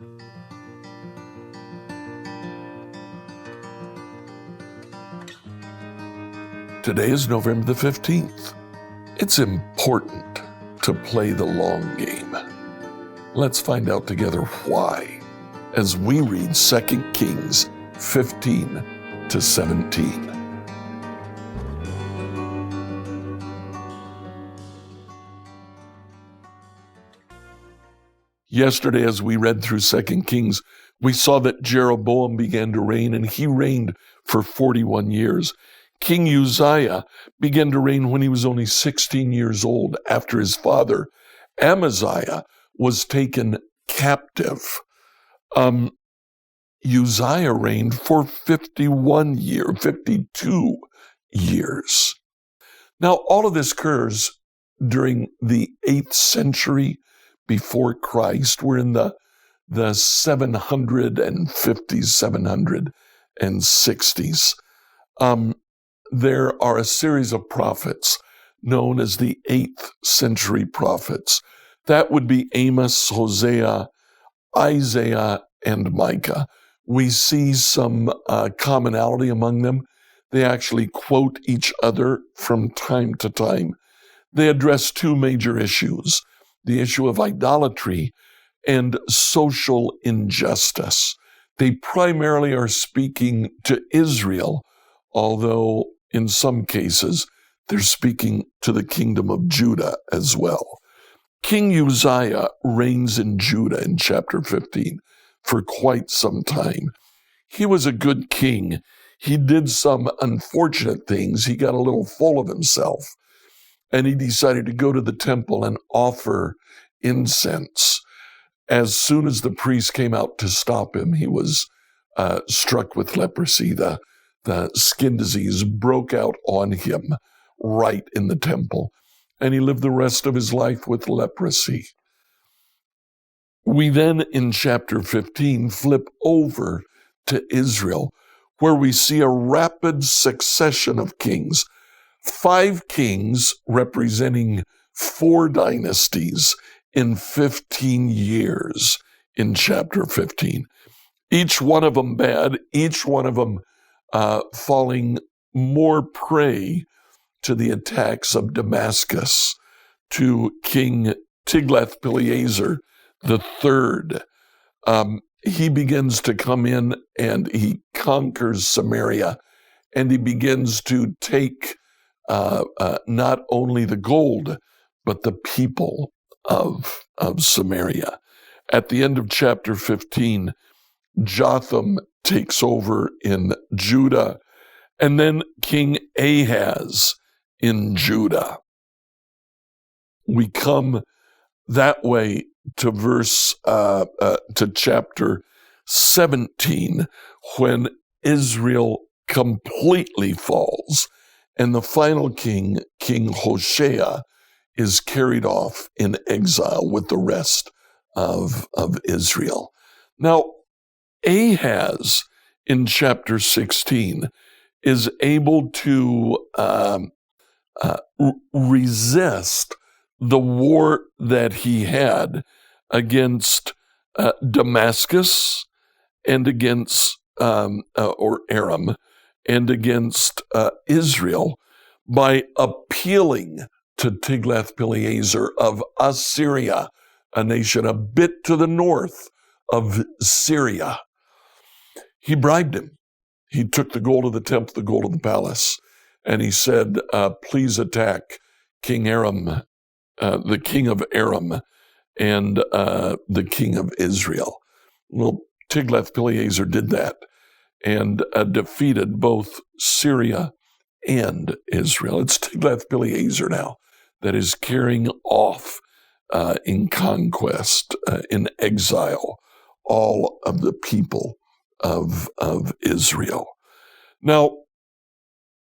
Today is November the 15th. It's important to play the long game. Let's find out together why as we read 2 Kings 15 to 17. Yesterday, as we read through 2 Kings, we saw that Jeroboam began to reign, and he reigned for 41 years. King Uzziah began to reign when he was only 16 years old after his father, Amaziah, was taken captive. Uzziah reigned for 52 years. Now, all of this occurs during the 8th century before Christ. We're in the 750s, 760s. There are a series of prophets known as the 8th century prophets. That would be Amos, Hosea, Isaiah, and Micah. We see some commonality among them. They actually quote each other from time to time. They address two major issues: the issue of idolatry and social injustice. They primarily are speaking to Israel, although in some cases they're speaking to the kingdom of Judah as well. King Uzziah reigns in Judah in chapter 15 for quite some time. He was a good king. He did some unfortunate things. He got a little full of himself, and he decided to go to the temple and offer incense. As soon as the priest came out to stop him, he was struck with leprosy. The skin disease broke out on him right in the temple, and he lived the rest of his life with leprosy. We then, in chapter 15, flip over to Israel, where we see a rapid succession of kings. 5 kings representing 4 dynasties in 15 years in chapter 15. Each one of them bad, each one of them falling more prey to the attacks of Damascus, to King Tiglath-Pileser III. He begins to come in and he conquers Samaria, and he begins to take not only the gold, but the people of Samaria. At the end of chapter 15, Jotham takes over in Judah, and then King Ahaz in Judah. We come that way to to chapter 17, when Israel completely falls, and the final king, King Hoshea, is carried off in exile with the rest of Israel. Now, Ahaz in chapter 16 is able to resist the war that he had against Damascus and against Aram and against Israel by appealing to Tiglath-Pileser of Assyria, a nation a bit to the north of Syria. He bribed him. He took the gold of the temple, the gold of the palace, and he said, please attack King Aram, the king of Aram, and the king of Israel. Well, Tiglath-Pileser did that and defeated both Syria and Israel. It's Tiglath-Pileser now that is carrying off in conquest, in exile, all of the people of Israel. Now,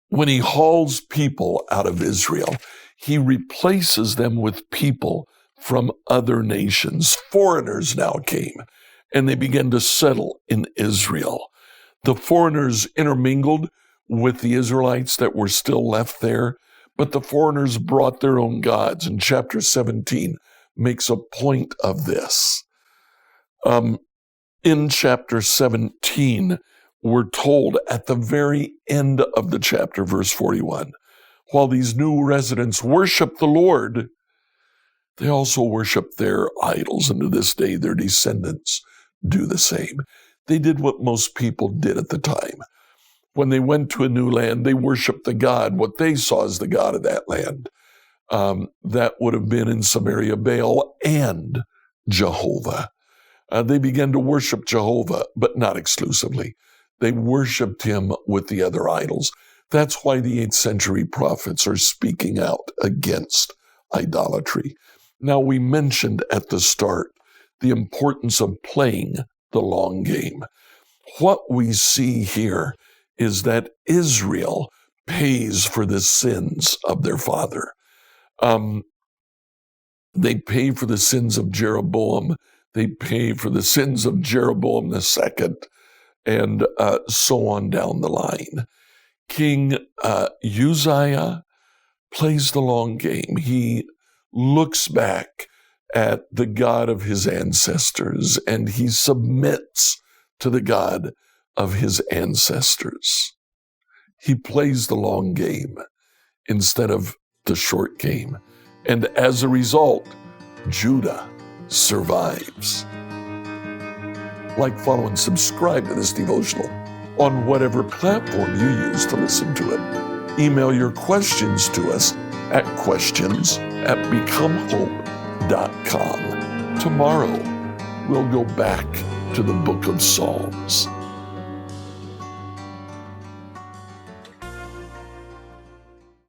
when he hauls people out of Israel, he replaces them with people from other nations. Foreigners now came, and they began to settle in Israel. The foreigners intermingled with the Israelites that were still left there, but the foreigners brought their own gods, and chapter 17 makes a point of this. In chapter 17, we're told at the very end of the chapter, verse 41, while these new residents worship the Lord, they also worship their idols, and to this day their descendants do the same. They did what most people did at the time. When they went to a new land, they worshiped the god, what they saw as the god of that land. That would have been in Samaria, Baal and Jehovah. They began to worship Jehovah, but not exclusively. They worshiped him with the other idols. That's why the 8th century prophets are speaking out against idolatry. Now, we mentioned at the start the importance of playing the long game. What we see here is that Israel pays for the sins of their father. They pay for the sins of Jeroboam. They pay for the sins of Jeroboam II, and so on down the line. King Uzziah plays the long game. He looks back at the God of his ancestors, and he submits to the God of his ancestors. He plays the long game instead of the short game. And as a result, Judah survives. Like, follow, and subscribe to this devotional on whatever platform you use to listen to it. Email your questions to us at questions@becomehope.com. Tomorrow, we'll go back to the book of Psalms.